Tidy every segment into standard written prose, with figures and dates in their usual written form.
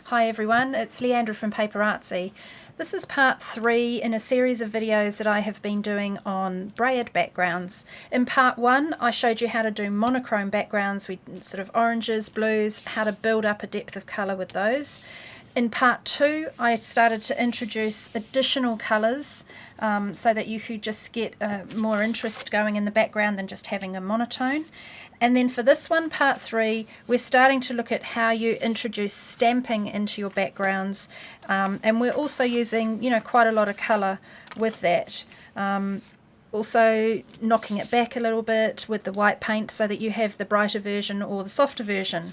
Hi everyone, it's Leandra from PaperArtsy. This is part 3 in a series of videos that I have been doing on brayered backgrounds. In part 1 I showed you how to do monochrome backgrounds with sort of oranges, blues, how to build up a depth of colour with those. In part 2 I started to introduce additional colours so that you could just get more interest going in the background than just having a monotone. And then for this one, part 3, we're starting to look at how you introduce stamping into your backgrounds, and we're also using, quite a lot of colour with that. Also knocking it back a little bit with the white paint so that you have the brighter version or the softer version.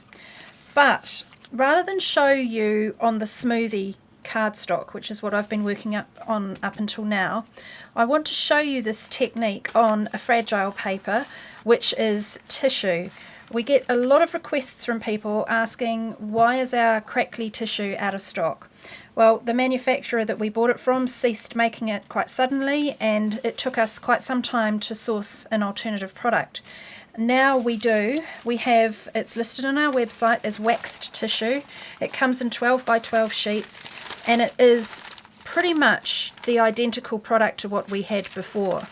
But rather than show you on the smoothie cardstock, which is what I've been working up until now, I want to show you this technique on a fragile paper, which is tissue. We get a lot of requests from people asking, why is our crackly tissue out of stock? Well, the manufacturer that we bought it from ceased making it quite suddenly, and it took us quite some time to source an alternative product. Now we do. We have, it's listed on our website as waxed tissue. It comes in 12 by 12 sheets, and it is pretty much the identical product to what we had before.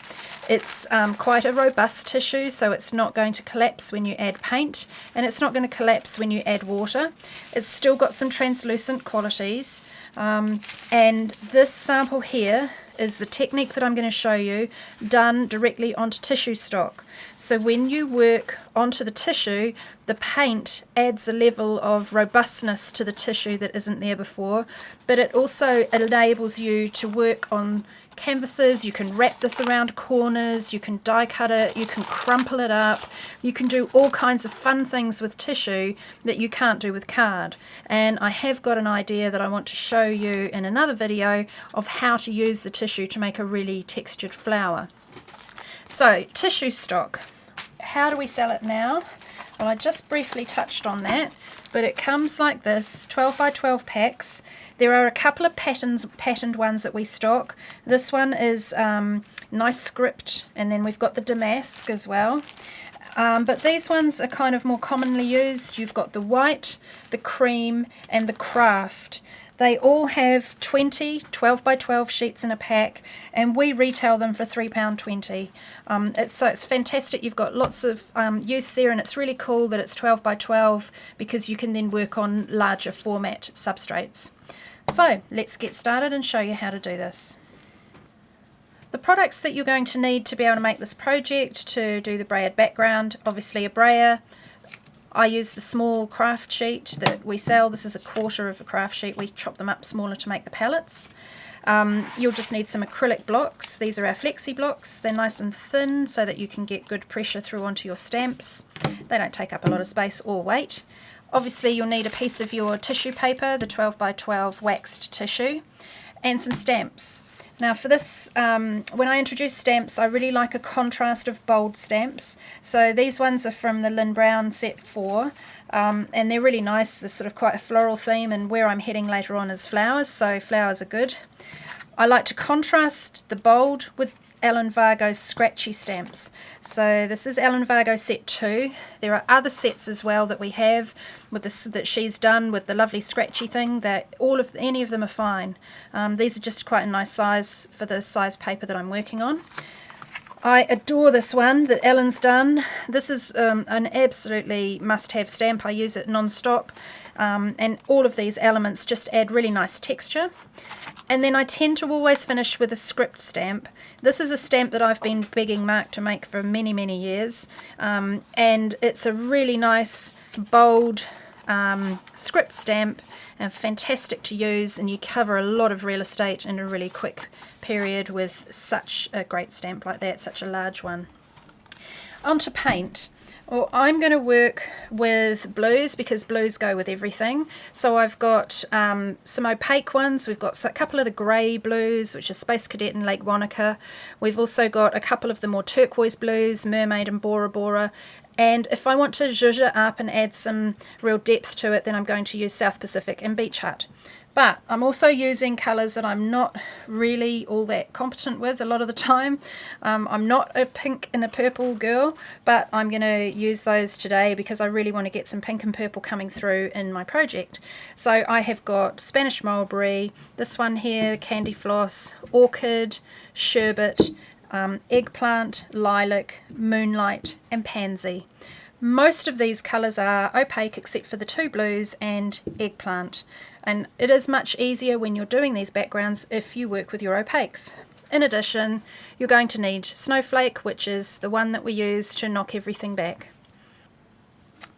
It's quite a robust tissue, so it's not going to collapse when you add paint, and it's not going to collapse when you add water. It's still got some translucent qualities, and this sample here is the technique that I'm going to show you done directly onto tissue stock. So when you work onto the tissue, the paint adds a level of robustness to the tissue that isn't there before, but it also enables you to work on canvases. You can wrap this around corners, you can die cut it, you can crumple it up, you can do all kinds of fun things with tissue that you can't do with card. And I have got an idea that I want to show you in another video of how to use the tissue to make a really textured flower. So, tissue stock. How do we sell it now? Well, I just briefly touched on that, but it comes like this, 12 by 12 packs. There are a couple of patterned ones that we stock. This one is nice script, and then we've got the damask as well. But these ones are kind of more commonly used. You've got the white, the cream, and the craft. They all have 20 12 by 12 sheets in a pack, and we retail them for £3.20. It's fantastic. You've got lots of use there, and it's really cool that it's 12 by 12 because you can then work on larger format substrates. So let's get started and show you how to do this. The products that you're going to need to be able to make this project, to do the brayered background, obviously a brayer. I use the small craft sheet that we sell. This is a quarter of a craft sheet. We chop them up smaller to make the pallets. You'll just need some acrylic blocks. These are our flexi blocks. They're nice and thin so that you can get good pressure through onto your stamps. They don't take up a lot of space or weight. Obviously you'll need a piece of your tissue paper, the 12 by 12 waxed tissue, and some stamps. Now for this, when I introduce stamps, I really like a contrast of bold stamps. So these ones are from the Lynn Brown set 4, and they're really nice. There's sort of quite a floral theme, and where I'm heading later on is flowers, so flowers are good. I like to contrast the bold with Ellen Vargo's Scratchy Stamps. So this is Ellen Vargo set 2. There are other sets as well that we have with this that she's done with the lovely scratchy thing. That any of them are fine. These are just quite a nice size for the size paper that I'm working on. I adore this one that Ellen's done. This is an absolutely must-have stamp. I use it non-stop, and all of these elements just add really nice texture. And then I tend to always finish with a script stamp. This is a stamp that I've been begging Mark to make for many, many years, and it's a really nice, bold script stamp, and fantastic to use, and you cover a lot of real estate in a really quick period with such a great stamp like that, such a large one. On to paint. Well, I'm going to work with blues because blues go with everything. So I've got some opaque ones. We've got a couple of the grey blues, which is Space Cadet and Lake Wanaka. We've also got a couple of the more turquoise blues, Mermaid and Bora Bora. And if I want to zhuzh it up and add some real depth to it, then I'm going to use South Pacific and Beach Hut. But I'm also using colours that I'm not really all that competent with a lot of the time. I'm not a pink and a purple girl, but I'm going to use those today because I really want to get some pink and purple coming through in my project. So I have got Spanish mulberry, this one here, candy floss, orchid, sherbet, eggplant, lilac, moonlight and pansy. Most of these colours are opaque except for the two blues and eggplant. And it is much easier when you're doing these backgrounds if you work with your opaques. In addition, you're going to need Snowflake, which is the one that we use to knock everything back.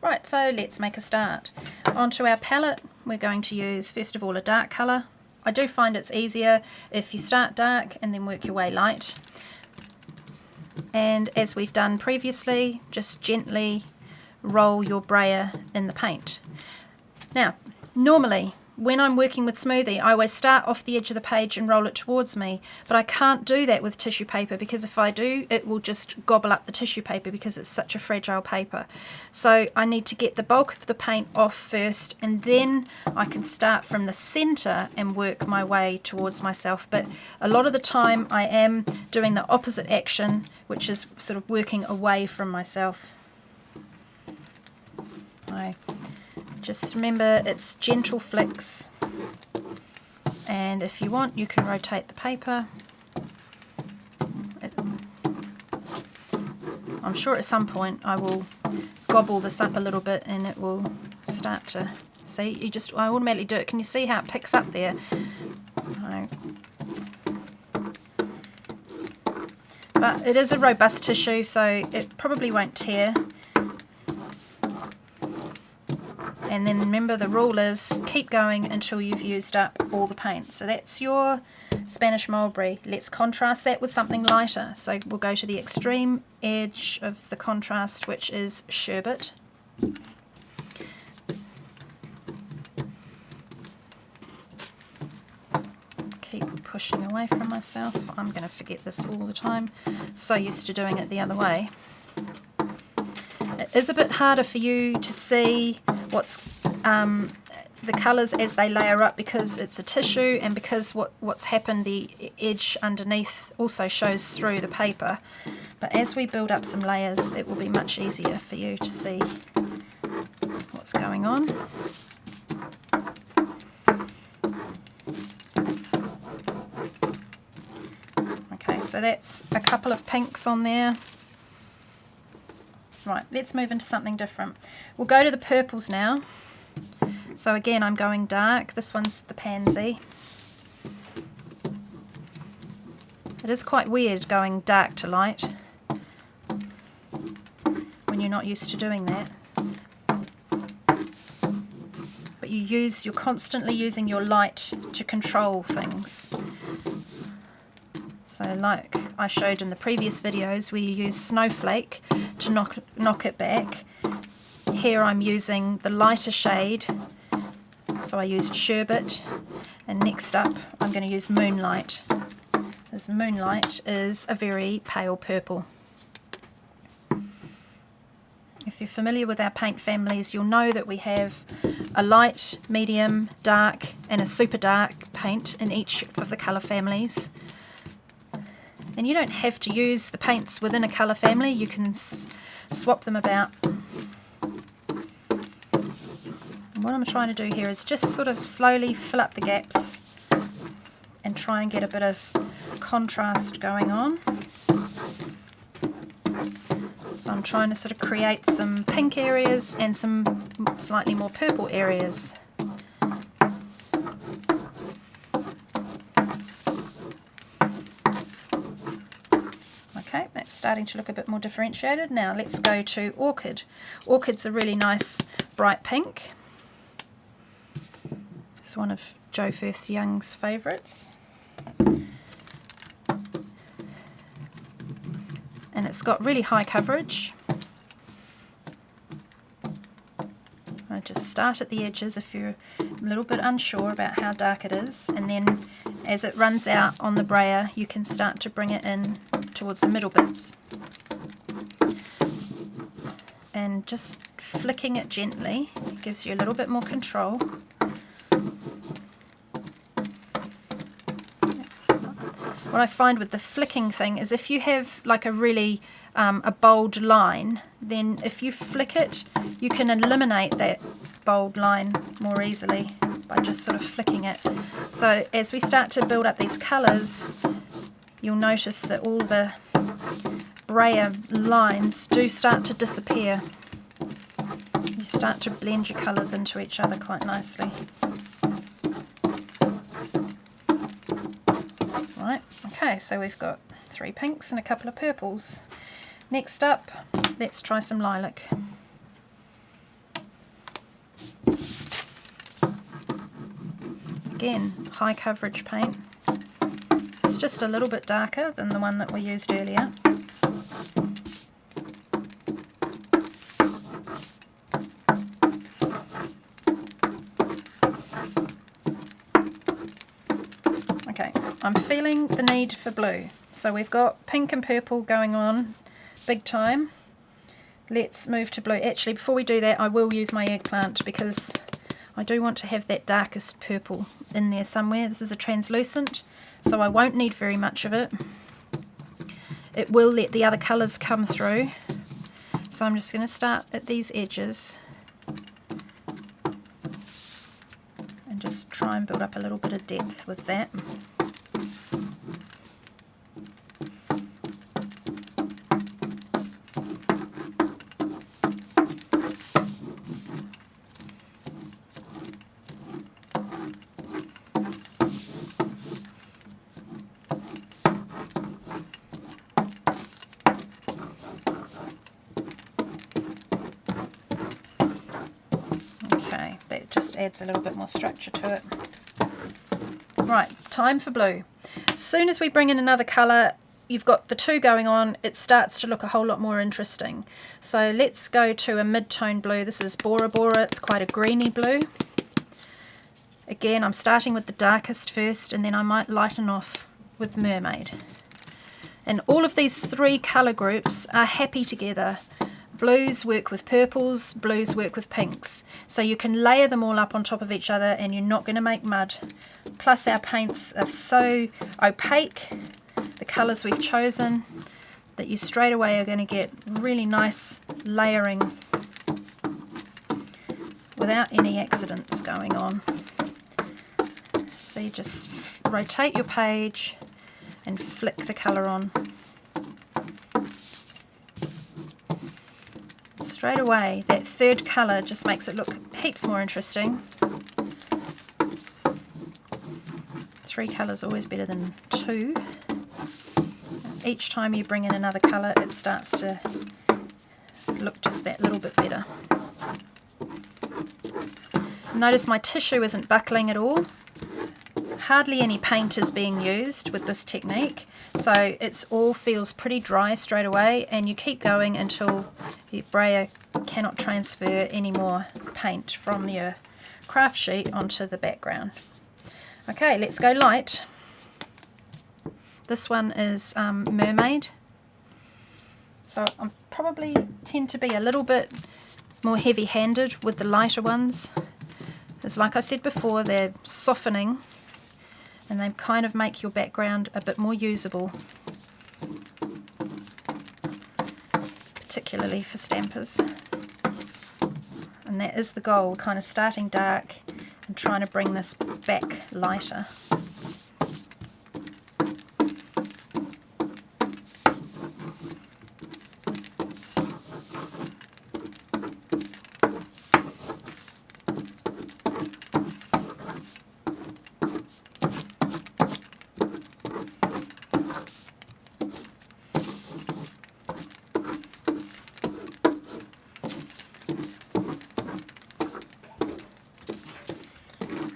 Right, so let's make a start. Onto our palette, we're going to use first of all a dark colour. I do find it's easier if you start dark and then work your way light. And as we've done previously, just gently roll your brayer in the paint. Now, normally when I'm working with smoothie, I always start off the edge of the page and roll it towards me, but I can't do that with tissue paper because if I do, it will just gobble up the tissue paper because it's such a fragile paper. So I need to get the bulk of the paint off first, and then I can start from the center and work my way towards myself. But a lot of the time I am doing the opposite action, which is sort of working away from myself. Just remember it's gentle flicks, and if you want you can rotate the paper. I'm sure at some point I will gobble this up a little bit and it will start to, see, I automatically do it. Can you see how it picks up there? But it is a robust tissue, so it probably won't tear. And then remember the rule is keep going until you've used up all the paint. So that's your Spanish mulberry. Let's contrast that with something lighter. So we'll go to the extreme edge of the contrast, which is sherbet. Keep pushing away from myself. I'm going to forget this all the time. So used to doing it the other way. It is a bit harder for you to see what's the colours as they layer up because it's a tissue, and because what's happened, the edge underneath also shows through the paper. But as we build up some layers, it will be much easier for you to see what's going on. Okay, so that's a couple of pinks on there. Right, let's move into something different. We'll go to the purples now. So again, I'm going dark. This one's the pansy. It is quite weird going dark to light when you're not used to doing that. But you're constantly using your light to control things. So like I showed in the previous videos where you use Snowflake to knock it back, here I'm using the lighter shade, so I used sherbet, and next up I'm going to use Moonlight. This Moonlight is a very pale purple. If you're familiar with our paint families, you'll know that we have a light, medium, dark and a super dark paint in each of the colour families. And you don't have to use the paints within a colour family, you can swap them about. And what I'm trying to do here is just sort of slowly fill up the gaps and try and get a bit of contrast going on. So I'm trying to sort of create some pink areas and some slightly more purple areas. Okay, that's starting to look a bit more differentiated. Now let's go to Orchid. Orchid's a really nice bright pink. It's one of Jo Firth Young's favourites. And it's got really high coverage. I just start at the edges if you're a little bit unsure about how dark it is, and then as it runs out on the brayer you can start to bring it in towards the middle bits. And just flicking it gently gives you a little bit more control. what I find with the flicking thing is if you have like a really a bold line, then if you flick it, you can eliminate that bold line more easily by just sort of flicking it. So as we start to build up these colours, you'll notice that all the Brayer lines do start to disappear. You start to blend your colours into each other quite nicely. Right, okay, so we've got 3 pinks and a couple of purples. Next up, let's try some lilac. Again, high coverage paint. It's just a little bit darker than the one that we used earlier. Okay, I'm feeling the need for blue. So we've got pink and purple going on big time. Let's move to blue. Actually, before we do that, I will use my eggplant because I do want to have that darkest purple in there somewhere. This is a translucent, so I won't need very much of it. It will let the other colours come through. So I'm just going to start at these edges and just try and build up a little bit of depth with that. Just adds a little bit more structure to it. Right, time for blue. As soon as we bring in another colour, you've got the 2 going on, it starts to look a whole lot more interesting. So let's go to a mid-tone blue. This is Bora Bora. It's quite a greeny blue. Again, I'm starting with the darkest first, and then I might lighten off with Mermaid. And all of these 3 colour groups are happy together. Blues work with purples, blues work with pinks. So you can layer them all up on top of each other and you're not going to make mud. Plus our paints are so opaque, the colours we've chosen, that you straight away are going to get really nice layering without any accidents going on. So you just rotate your page and flick the colour on. Straight away, that 3rd colour just makes it look heaps more interesting. 3 colours always better than 2. Each time you bring in another colour, it starts to look just that little bit better. Notice my tissue isn't buckling at all. Hardly any paint is being used with this technique, so it all feels pretty dry straight away, and you keep going until your brayer cannot transfer any more paint from your craft sheet onto the background. Okay, let's go light. This one is Mermaid. So I probably tend to be a little bit more heavy-handed with the lighter ones. It's like I said before, they're softening and they kind of make your background a bit more usable, particularly for stampers. And that is the goal, kind of starting dark and trying to bring this back lighter.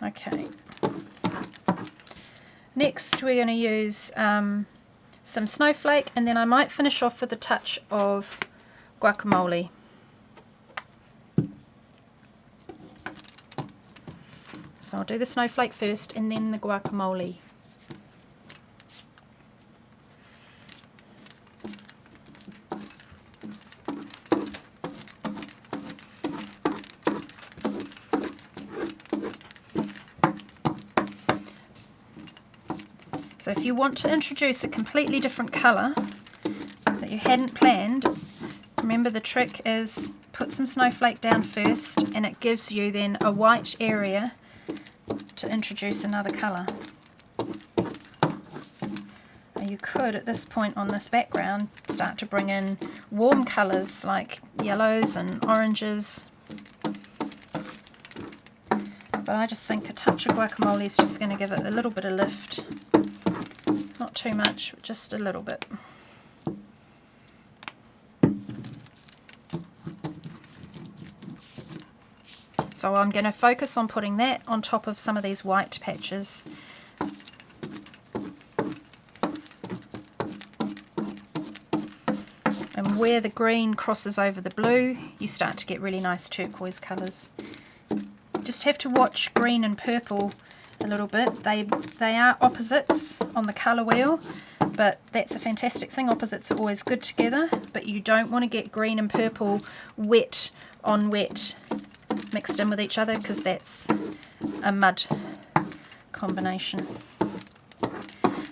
Okay. Next we're going to use some Snowflake, and then I might finish off with a touch of guacamole. So I'll do the Snowflake first and then the guacamole. So if you want to introduce a completely different colour that you hadn't planned, remember the trick is put some snowflake down first, and it gives you then a white area to introduce another colour. You could at this point on this background start to bring in warm colours like yellows and oranges, but I just think a touch of guacamole is just going to give it a little bit of lift. Not too much, but just a little bit. So I'm going to focus on putting that on top of some of these white patches. And where the green crosses over the blue, you start to get really nice turquoise colours. Just have to watch green and purple a little bit. They are opposites on the colour wheel, but that's a fantastic thing. Opposites are always good together, but you don't want to get green and purple wet on wet mixed in with each other, because that's a mud combination.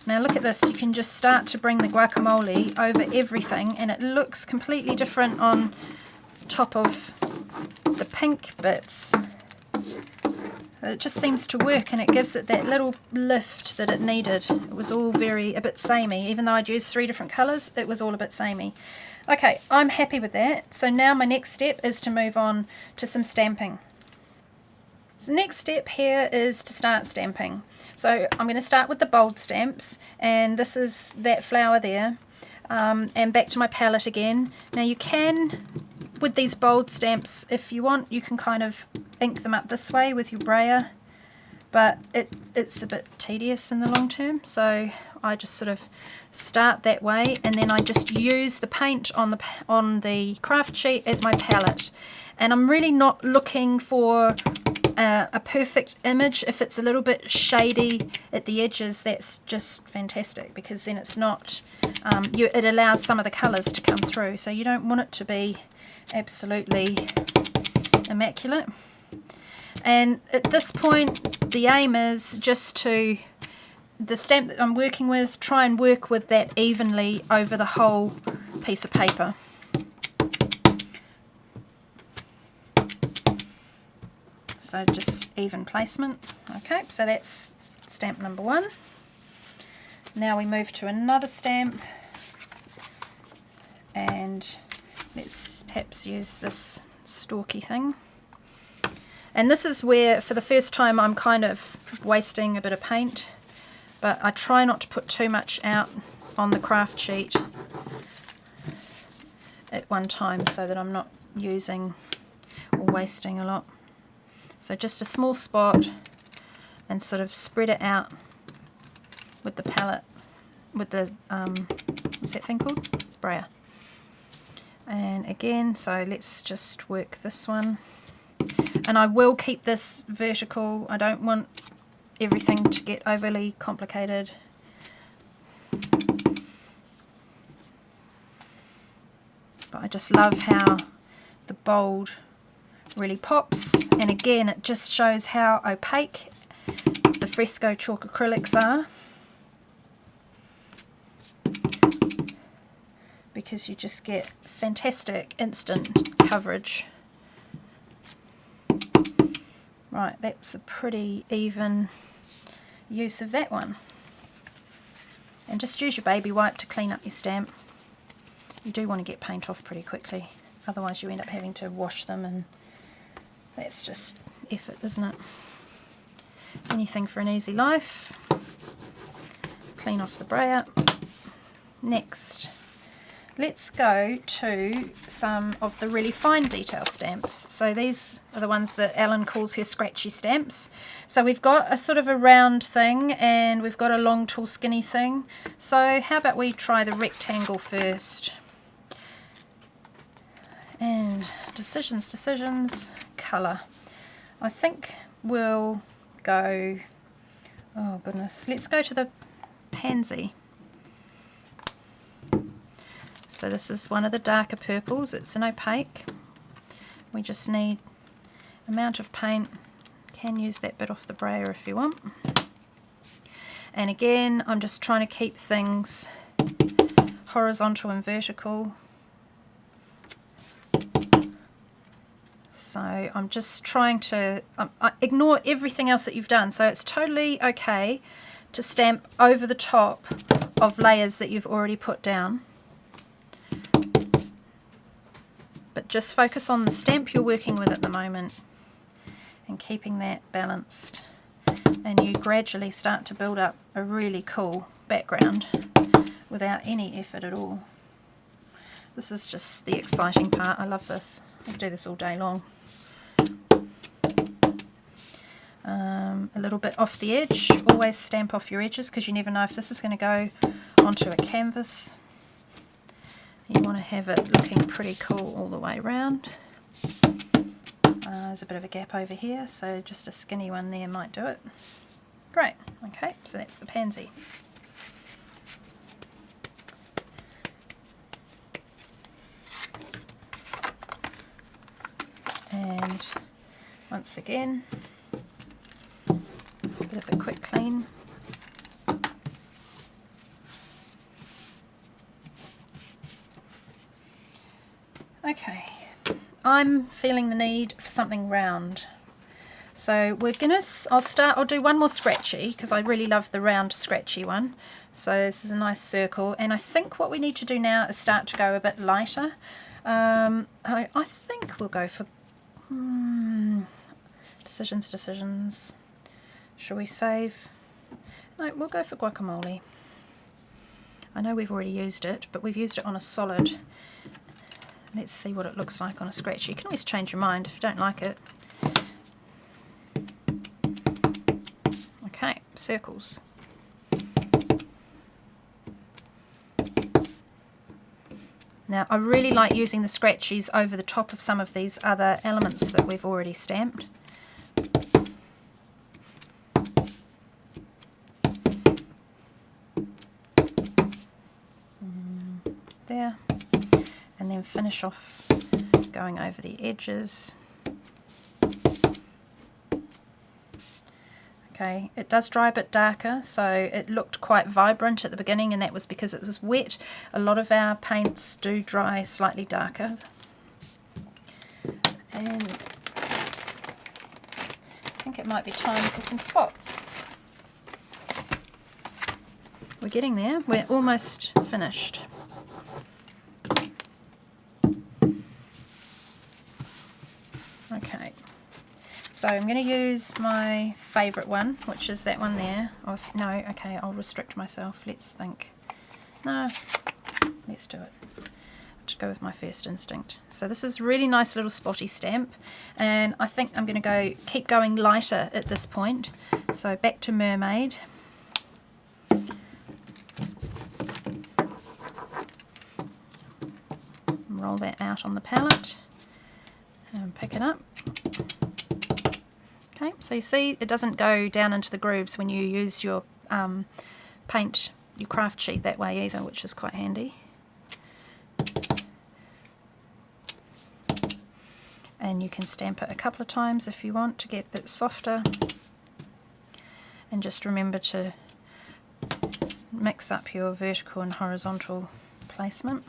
Now look at this, you can just start to bring the guacamole over everything and it looks completely different on top of the pink bits. It just seems to work, and it gives it that little lift that it needed. It was all a bit samey. Even though I'd used 3 different colours, it was all a bit samey. Okay, I'm happy with that. So now my next step is to move on to some stamping. So next step here is to start stamping. So I'm going to start with the bold stamps, and this is that flower there, and back to my palette again. Now you can, with these bold stamps, if you want, you can kind of ink them up this way with your brayer, but it's a bit tedious in the long term, so I just sort of start that way, and then I just use the paint on the craft sheet as my palette. And I'm really not looking for a perfect image. If it's a little bit shady at the edges, that's just fantastic, because then it's not, it allows some of the colours to come through. So you don't want it to be absolutely immaculate. And at this point, the aim is just to, the stamp that I'm working with, try and work with that evenly over the whole piece of paper. So just even placement. Okay, so that's stamp number 1. Now we move to another stamp, and let's perhaps use this stalky thing. And this is where, for the first time, I'm kind of wasting a bit of paint, but I try not to put too much out on the craft sheet at one time, so that I'm not using or wasting a lot. So just a small spot, and sort of spread it out with the palette, with the, what's that thing called? Brayer. And again, so let's just work this one. And I will keep this vertical. I don't want everything to get overly complicated. But I just love how the bold really pops, and again it just shows how opaque the Fresco chalk acrylics are, because you just get fantastic instant coverage. Right, that's a pretty even use of that one. And just use your baby wipe to clean up your stamp. You do want to get paint off pretty quickly, otherwise you end up having to wash them, and that's just effort, isn't it? Anything for an easy life. Clean off the brayer. Next, let's go to some of the really fine detail stamps. So these are the ones that Ellen calls her scratchy stamps. So we've got a sort of a round thing, and we've got a long, tall, skinny thing. So how about we try the rectangle first? And decisions, colour. I think we'll go, oh goodness, let's go to the Pansy. So this is one of the darker purples. It's an opaque. We just need amount of paint. Can use that bit off the brayer if you want. And again, I'm just trying to keep things horizontal and vertical. So I'm just trying to ignore everything else that you've done. So it's totally okay to stamp over the top of layers that you've already put down. But just focus on the stamp you're working with at the moment and keeping that balanced. And you gradually start to build up a really cool background without any effort at all. This is just the exciting part. I love this. I could do this all day long. A little bit off the edge. Always stamp off your edges because you never know if this is going to go onto a canvas. You want to have it looking pretty cool all the way around. There's a bit of a gap over here, so just a skinny one there might do it. Great. Okay, so that's the pansy. And once again, a bit of a quick clean. Okay, I'm feeling the need for something round. So I'll do one more scratchy because I really love the round scratchy one. So this is a nice circle, and I think what we need to do now is start to go a bit lighter. I think we'll go for decisions. Shall we save? No, we'll go for guacamole. I know we've already used it, but we've used it on a solid. Let's see what it looks like on a scratchy. You can always change your mind if you don't like it. Okay, circles. Now I really like using the scratchies over the top of some of these other elements that we've already stamped. There. And then finish off going over the edges. Okay, it does dry a bit darker, so it looked quite vibrant at the beginning, and that was because it was wet. A lot of our paints do dry slightly darker. And I think it might be time for some spots. We're getting there. We're almost finished. Okay, so I'm going to use my favourite one, which is that one there. No, okay, I'll restrict myself. Let's think. No, let's do it. I'll just go with my first instinct. So this is a really nice little spotty stamp, and I think I'm going to keep going lighter at this point. So back to Mermaid. Roll that out on the palette and pick it up. Okay, so you see it doesn't go down into the grooves when you use your paint, your craft sheet that way either, which is quite handy. And you can stamp it a couple of times if you want to get it softer. And just remember to mix up your vertical and horizontal placement.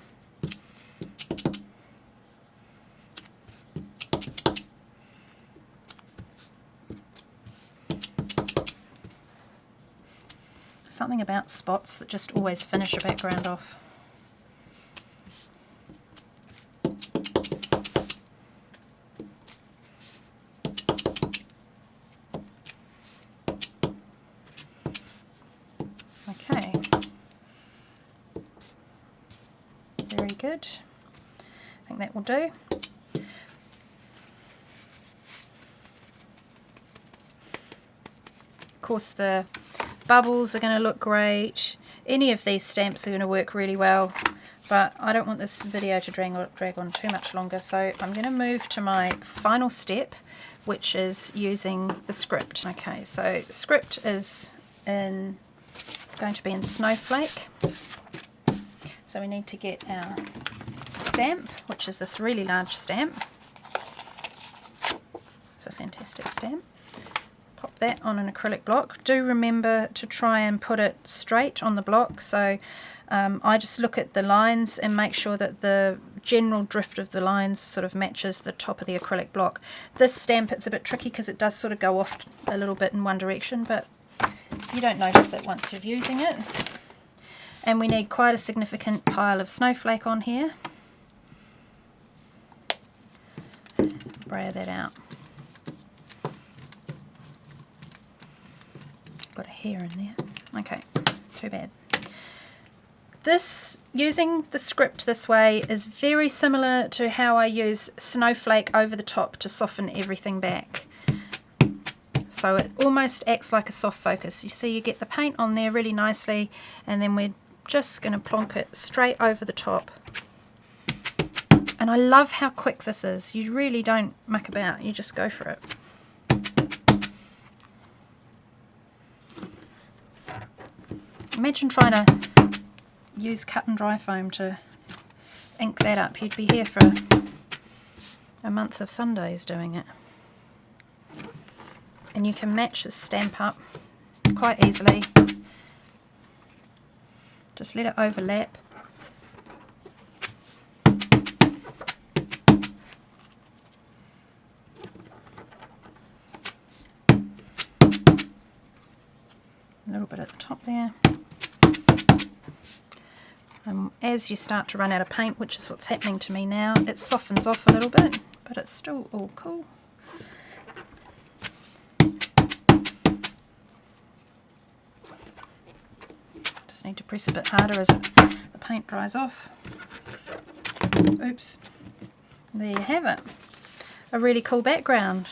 Something about spots that just always finish a background off. Okay. Very good. I think that will do. Of course, the bubbles are going to look great. Any of these stamps are going to work really well, but I don't want this video to drag on too much longer, so I'm going to move to my final step, which is using the script. Okay, so script is going to be in Snowflake. So we need to get our stamp, which is this really large stamp. It's a fantastic stamp. Pop that on an acrylic block. Do remember to try and put it straight on the block, so I just look at the lines and make sure that the general drift of the lines sort of matches the top of the acrylic block. This stamp, it's a bit tricky because it does sort of go off a little bit in one direction, but you don't notice it once you're using it. And we need quite a significant pile of Snowflake on here. Brayer that out. Got a hair in there. Okay, too bad. This, using the script this way, is very similar to how I use Snowflake over the top to soften everything back. So it almost acts like a soft focus. You see, you get the paint on there really nicely, and then we're just going to plonk it straight over the top. And I love how quick this is. You really don't muck about, you just go for it. Imagine trying to use cut and dry foam to ink that up. You'd be here for a month of Sundays doing it. And you can match the stamp up quite easily. Just let it overlap. A little bit at the top there. As you start to run out of paint, which is what's happening to me now, it softens off a little bit, but it's still all cool. Just need to press a bit harder as the paint dries off. Oops. There you have it. A really cool background.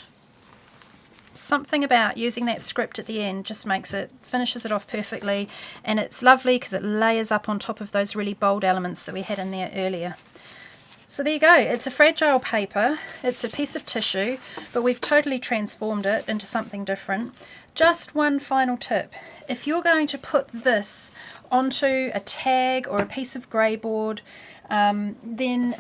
Something about using that script at the end just makes it, finishes it off perfectly, and it's lovely because it layers up on top of those really bold elements that we had in there earlier. So there you go, it's a fragile paper, it's a piece of tissue, but we've totally transformed it into something different. Just one final tip, if you're going to put this onto a tag or a piece of grey board, then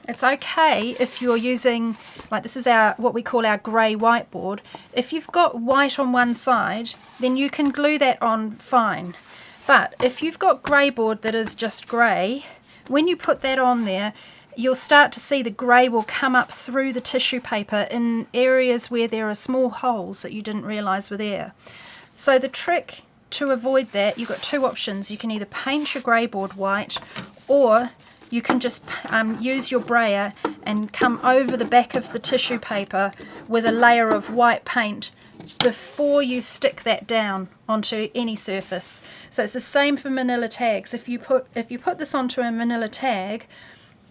it's okay if you're using, like this is our, what we call our grey whiteboard. If you've got white on one side, then you can glue that on fine. But if you've got grey board that is just grey, when you put that on there, you'll start to see the grey will come up through the tissue paper in areas where there are small holes that you didn't realise were there. So the trick to avoid that, you've got two options. You can either paint your grey board white, or you can just use your brayer and come over the back of the tissue paper with a layer of white paint before you stick that down onto any surface. So it's the same for manila tags. If you put this onto a manila tag,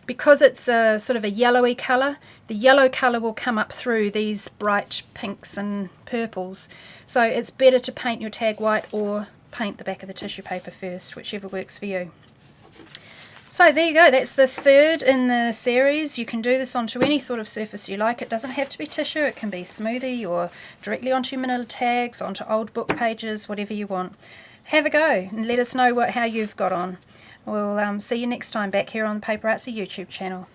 because it's a sort of a yellowy colour, the yellow colour will come up through these bright pinks and purples. So it's better to paint your tag white or paint the back of the tissue paper first, whichever works for you. So there you go, that's the third in the series. You can do this onto any sort of surface you like. It doesn't have to be tissue, it can be smoothie or directly onto your manila tags, onto old book pages, whatever you want. Have a go and let us know how you've got on. We'll see you next time back here on the PaperArtsy YouTube channel.